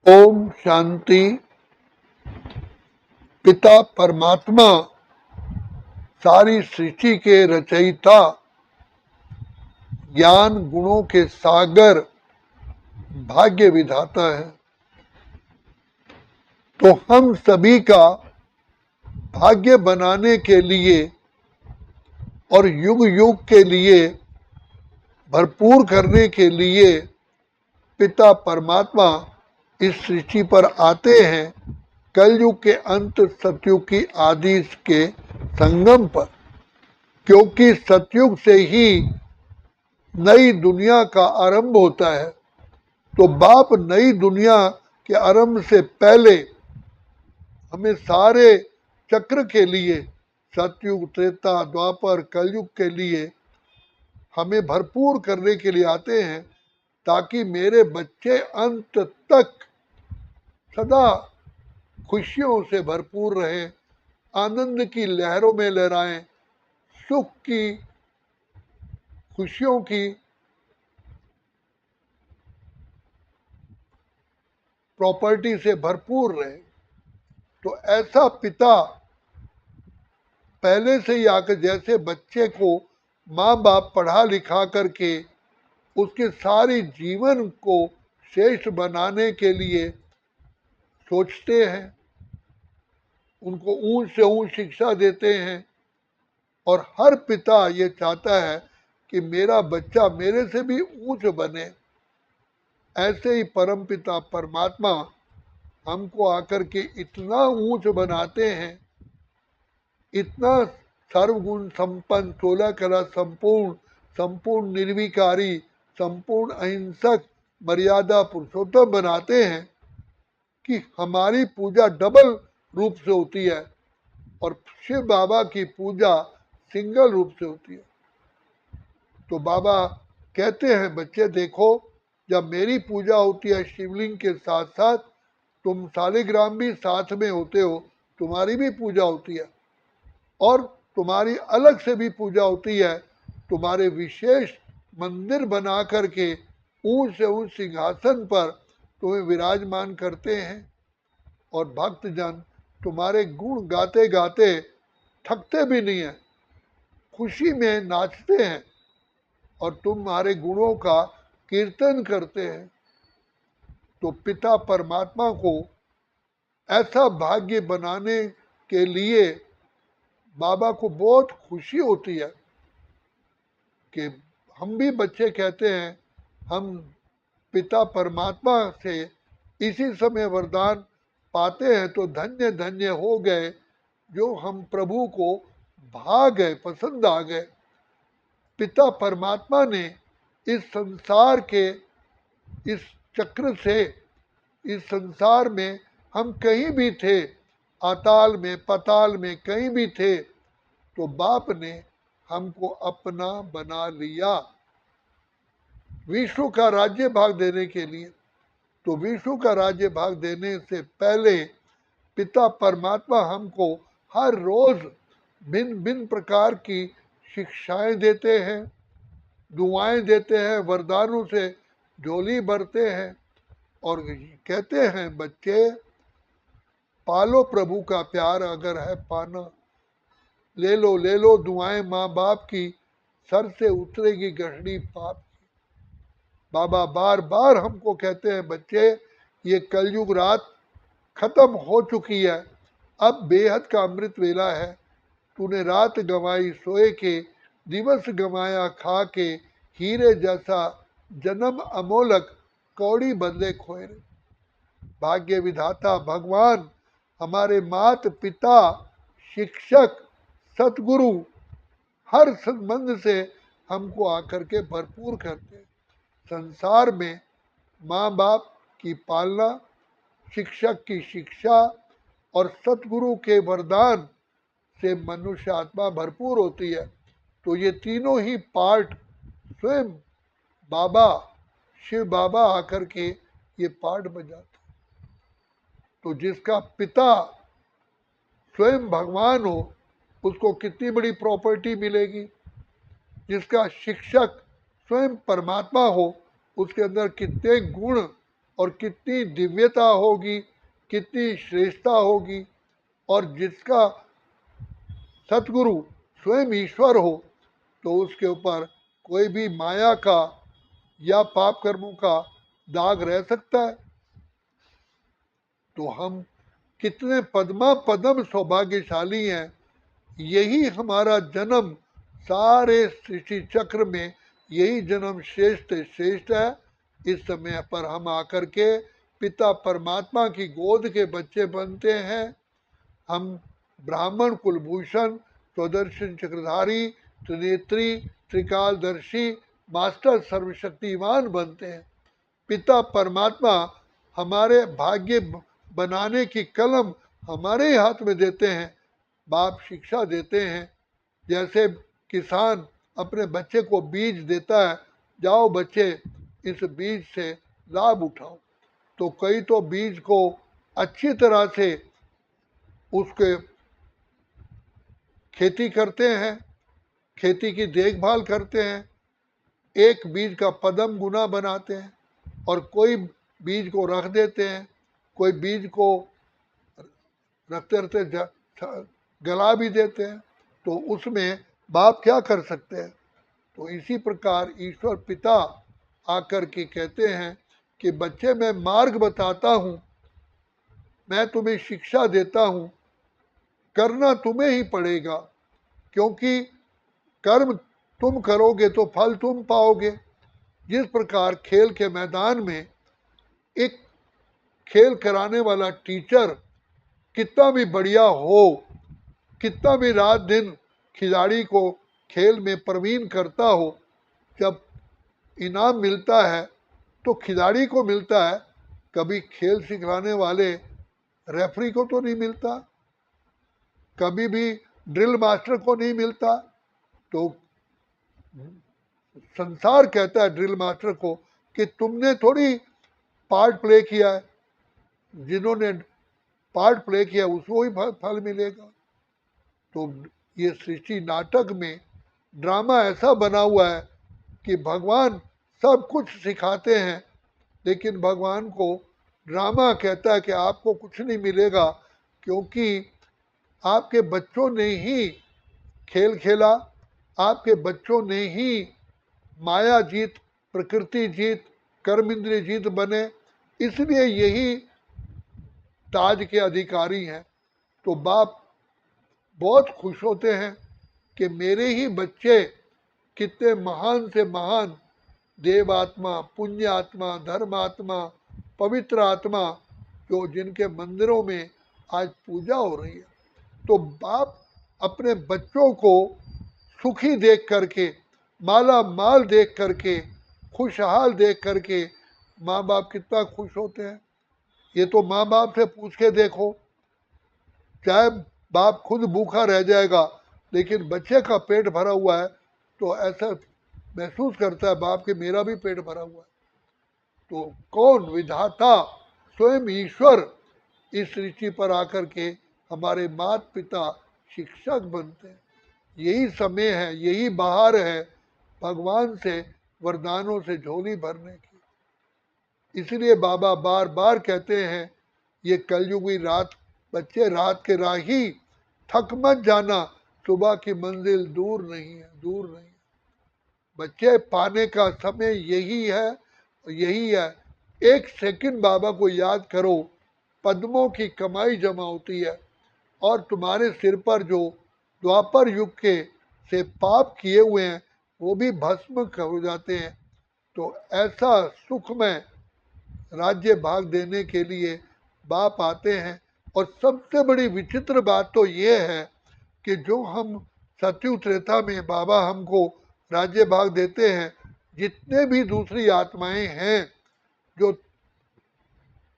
ओम शांति। पिता परमात्मा सारी सृष्टि के रचयिता, ज्ञान गुणों के सागर, भाग्य विधाता है। तो हम सभी का भाग्य बनाने के लिए और युग युग के लिए भरपूर करने के लिए पिता परमात्मा इस सृष्टि पर आते हैं, कलयुग के अंत, सतयुग की आदि के संगम पर। क्योंकि सतयुग से ही नई दुनिया का आरंभ होता है। तो बाप नई दुनिया के आरंभ से पहले हमें सारे चक्र के लिए, सतयुग, त्रेता, द्वापर, कलयुग के लिए हमें भरपूर करने के लिए आते हैं, ताकि मेरे बच्चे अंत तक सदा खुशियों से भरपूर रहें, आनंद की लहरों में लहराएं, सुख की, खुशियों की प्रॉपर्टी से भरपूर रहे। तो ऐसा पिता पहले से ही आकर, जैसे बच्चे को माँ बाप पढ़ा लिखा करके उसके सारे जीवन को श्रेष्ठ बनाने के लिए सोचते हैं, उनको ऊंच से ऊंच शिक्षा देते हैं, और हर पिता ये चाहता है कि मेरा बच्चा मेरे से भी ऊंच बने। ऐसे ही परम पिता परमात्मा हमको आकर के इतना ऊंच बनाते हैं, इतना सर्वगुण संपन्न, 16 कला संपूर्ण, संपूर्ण निर्विकारी, संपूर्ण अहिंसक, मर्यादा पुरुषोत्तम बनाते हैं कि हमारी पूजा डबल रूप से होती है और शिव बाबा की पूजा सिंगल रूप से होती है। तो बाबा कहते हैं, बच्चे देखो, जब मेरी पूजा होती है शिवलिंग के साथ साथ तुम शालिग्राम भी साथ में होते हो, तुम्हारी भी पूजा होती है, और तुम्हारी अलग से भी पूजा होती है। तुम्हारे विशेष मंदिर बना करके ऊंच से ऊंच सिंहासन पर तुम्हें विराजमान करते हैं, और भक्तजन तुम्हारे गुण गाते गाते थकते भी नहीं है, खुशी में नाचते हैं और तुम्हारे गुणों का कीर्तन करते हैं। तो पिता परमात्मा को ऐसा भाग्य बनाने के लिए बाबा को बहुत खुशी होती है कि हम भी बच्चे कहते हैं, हम पिता परमात्मा से इसी समय वरदान पाते हैं तो धन्य धन्य हो गए, जो हम प्रभु को भा गए, पसंद आ गए। पिता परमात्मा ने इस संसार के, इस चक्र से, इस संसार में हम कहीं भी थे, आताल में, पताल में, कहीं भी थे, तो बाप ने हमको अपना बना लिया विश्व का राज्य भाग देने के लिए। तो विश्व का राज्य भाग देने से पहले पिता परमात्मा हमको हर रोज भिन्न भिन्न प्रकार की शिक्षाएं देते हैं, दुआएं देते हैं, वरदानों से झोली भरते हैं, और कहते हैं, बच्चे पालो प्रभु का प्यार अगर है पाना, ले लो दुआएं माँ बाप की, सर से उतरेगी गठड़ी पाप की। बाबा बार बार हमको कहते हैं, बच्चे ये कलयुग रात खत्म हो चुकी है, अब बेहद का अमृत वेला है। तूने रात गंवाई सोए के, दिवस गंवाया खा के, हीरे जैसा जन्म अमोलक, कौड़ी बदले खोए रे। भाग्य विधाता भगवान, हमारे मात पिता, शिक्षक, सतगुरु हर संबंध से हमको आकर के भरपूर करते हैं। संसार में माँ बाप की पालना, शिक्षक की शिक्षा और सतगुरु के वरदान से मनुष्य आत्मा भरपूर होती है। तो ये तीनों ही पार्ट स्वयं बाबा, शिव बाबा आकर के ये पार्ट बजाते। तो जिसका पिता स्वयं भगवान हो, उसको कितनी बड़ी प्रॉपर्टी मिलेगी। जिसका शिक्षक स्वयं परमात्मा हो, उसके अंदर कितने गुण और कितनी दिव्यता होगी, कितनी श्रेष्ठता होगी। और जिसका सतगुरु स्वयं ईश्वर हो तो उसके ऊपर कोई भी माया का या पाप कर्मों का दाग रह सकता है। तो हम कितने पद्मा पदम सौभाग्यशाली हैं। यही हमारा जन्म सारे सृष्टि चक्र में, यही जन्म श्रेष्ठ श्रेष्ठ है। इस समय पर हम आकर के पिता परमात्मा की गोद के बच्चे बनते हैं। हम ब्राह्मण कुलभूषण स्वदर्शन चक्रधारी त्रिनेत्री त्रिकालदर्शी मास्टर सर्वशक्तिमान बनते हैं। पिता परमात्मा हमारे भाग्य बनाने की कलम हमारे हाथ में देते हैं। बाप शिक्षा देते हैं। जैसे किसान अपने बच्चे को बीज देता है, जाओ बच्चे इस बीज से लाभ उठाओ। तो कई तो बीज को अच्छी तरह से उसके खेती करते हैं, खेती की देखभाल करते हैं, एक बीज का पदम गुना बनाते हैं, और कोई बीज को रख देते हैं, कोई बीज को रखते रखते गला भी देते हैं। तो उसमें बाप क्या कर सकते हैं। तो इसी प्रकार ईश्वर पिता आकर के कहते हैं कि बच्चे मैं मार्ग बताता हूँ, मैं तुम्हें शिक्षा देता हूँ, करना तुम्हें ही पड़ेगा, क्योंकि कर्म तुम करोगे तो फल तुम पाओगे। जिस प्रकार खेल के मैदान में एक खेल कराने वाला टीचर कितना भी बढ़िया हो, कितना भी रात दिन खिलाड़ी को खेल में प्रवीण करता हो, जब इनाम मिलता है तो खिलाड़ी को मिलता है, कभी खेल सिखाने वाले रेफरी को तो नहीं मिलता, कभी भी ड्रिल मास्टर को नहीं मिलता। तो संसार कहता है ड्रिल मास्टर को कि तुमने थोड़ी पार्ट प्ले किया है, जिन्होंने पार्ट प्ले किया उसको ही फल मिलेगा। तो ये सृष्टि नाटक में ड्रामा ऐसा बना हुआ है कि भगवान सब कुछ सिखाते हैं, लेकिन भगवान को ड्रामा कहता है कि आपको कुछ नहीं मिलेगा, क्योंकि आपके बच्चों ने ही खेल खेला, आपके बच्चों ने ही माया जीत, प्रकृति जीत, कर्म इंद्रिय जीत बने, इसलिए यही ताज के अधिकारी हैं। तो बाप बहुत खुश होते हैं कि मेरे ही बच्चे कितने महान से महान देव आत्मा, पुण्य आत्मा, धर्म आत्मा, पवित्र आत्मा, जो जिनके मंदिरों में आज पूजा हो रही है। तो बाप अपने बच्चों को सुखी देख करके, माला माल देख करके, खुशहाल देख करके माँ बाप कितना खुश होते हैं। ये तो माँ बाप से पूछ के देखो, चाहे बाप खुद भूखा रह जाएगा लेकिन बच्चे का पेट भरा हुआ है तो ऐसा महसूस करता है बाप कि मेरा भी पेट भरा हुआ है। तो कौन विधाता स्वयं ईश्वर इस सृष्टि पर आकर के हमारे माता पिता शिक्षक बनते हैं। यही समय है, यही बहार है भगवान से वरदानों से झोली भरने की। इसलिए बाबा बार बार कहते हैं ये कलयुगी रात, बच्चे रात के राही थक मत जाना, सुबह की मंजिल दूर नहीं है, दूर नहीं है। बच्चे पाने का समय यही है, यही है। एक सेकंड बाबा को याद करो, पद्मों की कमाई जमा होती है और तुम्हारे सिर पर जो द्वापर युग के से पाप किए हुए हैं वो भी भस्म हो जाते हैं। तो ऐसा सुखमय राज्य भाग देने के लिए बाप आते हैं। और सबसे बड़ी विचित्र बात तो ये है कि जो हम सतयुग त्रेता में बाबा हमको राज्य भाग देते हैं, जितने भी दूसरी आत्माएं हैं जो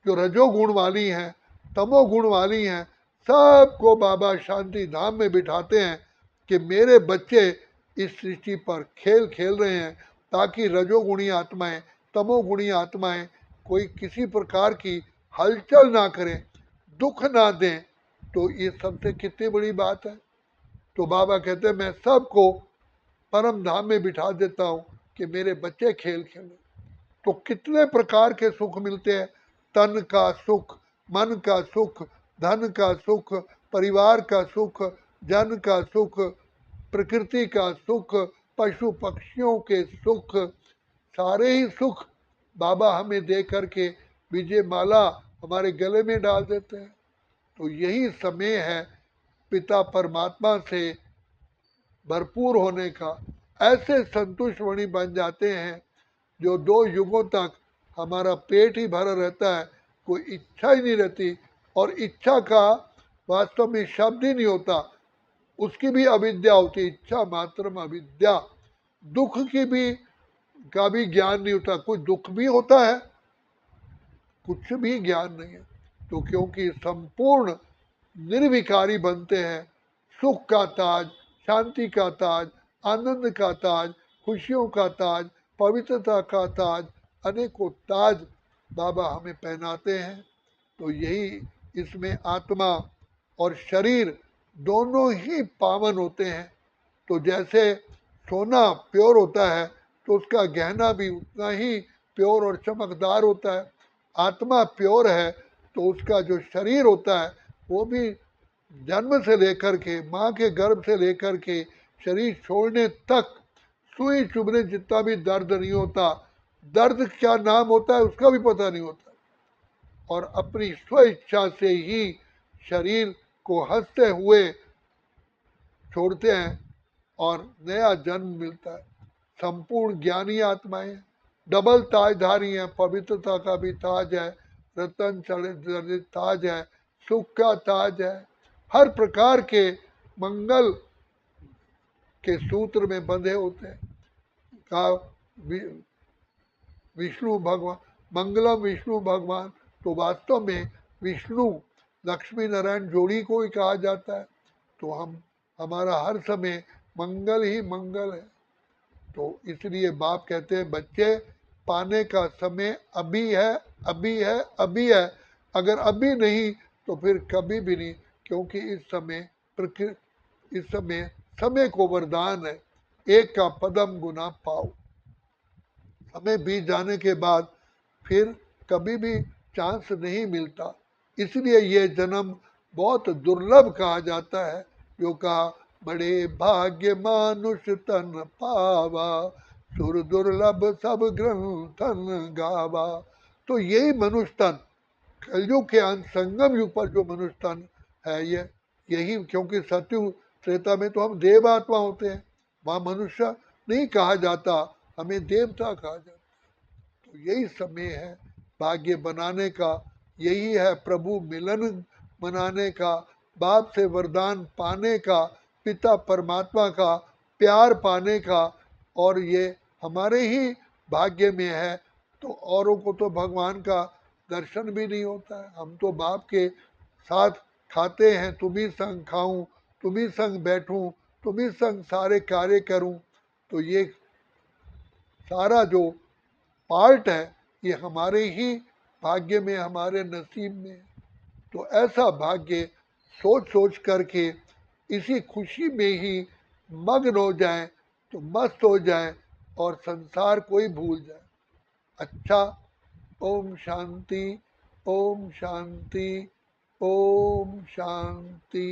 जो रजोगुण वाली हैं, तमोगुण वाली हैं, सबको बाबा शांति धाम में बिठाते हैं कि मेरे बच्चे इस सृष्टि पर खेल खेल रहे हैं, ताकि रजोगुणी आत्माएं, तमोगुणी आत्माएं कोई किसी प्रकार की हलचल ना करें, दुख ना दें। तो ये सबसे कितनी बड़ी बात है। तो बाबा कहते हैं मैं सबको परम धाम में बिठा देता हूँ कि मेरे बच्चे खेल खेलें। तो कितने प्रकार के सुख मिलते हैं, तन का सुख, मन का सुख, धन का सुख, परिवार का सुख, जन का सुख, प्रकृति का सुख, पशु पक्षियों के सुख, सारे ही सुख बाबा हमें दे करके विजय माला हमारे गले में डाल देते हैं। तो यही समय है पिता परमात्मा से भरपूर होने का। ऐसे संतुष्ट वाणी बन जाते हैं जो 2 युगों तक हमारा पेट ही भरा रहता है, कोई इच्छा ही नहीं रहती। और इच्छा का वास्तव में शब्द ही नहीं होता, उसकी भी अविद्या होती है, इच्छा मात्रम अविद्या। दुख की भी का भी ज्ञान नहीं होता, कोई दुख भी होता है, कुछ भी ज्ञान नहीं है। तो क्योंकि संपूर्ण निर्विकारी बनते हैं, सुख का ताज, शांति का ताज, आनंद का ताज, खुशियों का ताज, पवित्रता का ताज, अनेकों ताज बाबा हमें पहनाते हैं। तो यही इसमें आत्मा और शरीर दोनों ही पावन होते हैं। तो जैसे सोना प्योर होता है तो उसका गहना भी उतना ही प्योर और चमकदार होता है। आत्मा प्योर है तो उसका जो शरीर होता है वो भी जन्म से लेकर के, माँ के गर्भ से लेकर के शरीर छोड़ने तक सुई चुभने जितना भी दर्द नहीं होता, दर्द क्या नाम होता है उसका भी पता नहीं होता। और अपनी स्व इच्छा से ही शरीर को हंसते हुए छोड़ते हैं और नया जन्म मिलता है। संपूर्ण ज्ञानी आत्माएं डबल ताजधारी हैं, पवित्रता का भी ताज है, रतन चढ़े ताज है, सुख का ताज है, हर प्रकार के मंगल के सूत्र में बंधे होते हैं। का विष्णु भगवान, मंगलम विष्णु भगवान, तो वास्तव में विष्णु लक्ष्मी नारायण जोड़ी को ही कहा जाता है। तो हमारा हर समय मंगल ही मंगल है। तो इसलिए बाप कहते हैं बच्चे पाने का समय अभी है, अभी है, अभी है। अगर अभी नहीं तो फिर कभी भी नहीं, क्योंकि इस समय को वरदान है, एक का पदम गुना पाओ। समय बीत जाने के बाद फिर कभी भी चांस नहीं मिलता। इसलिए ये जन्म बहुत दुर्लभ कहा जाता है। जो कहा बड़े भाग्य मानुष तन पावा, सुर दुर्लभ सब ग्रंथन गावा। तो यही मनुष्य तन, कलयुग के अंत संगम युग पर जो मनुष्य तन है यही, क्योंकि सत्ययुग त्रेता में तो हम देव आत्मा होते हैं, वहाँ मनुष्य नहीं कहा जाता, हमें देवता कहा जाता। तो यही समय है भाग्य बनाने का, यही है प्रभु मिलन मनाने का, बाप से वरदान पाने का, पिता परमात्मा का प्यार पाने का। और ये हमारे ही भाग्य में है। तो औरों को तो भगवान का दर्शन भी नहीं होता है। हम तो बाप के साथ खाते हैं, तुम ही संग खाऊं, तुम ही संग बैठूं, तुम ही संग सारे कार्य करूं। तो ये सारा जो पार्ट है ये हमारे ही भाग्य में, हमारे नसीब में। तो ऐसा भाग्य सोच सोच करके इसी खुशी में ही मग्न हो जाए, तो मस्त हो जाए और संसार को ही भूल जाए। अच्छा, ओम शांति, ओम शांति, ओम शांति।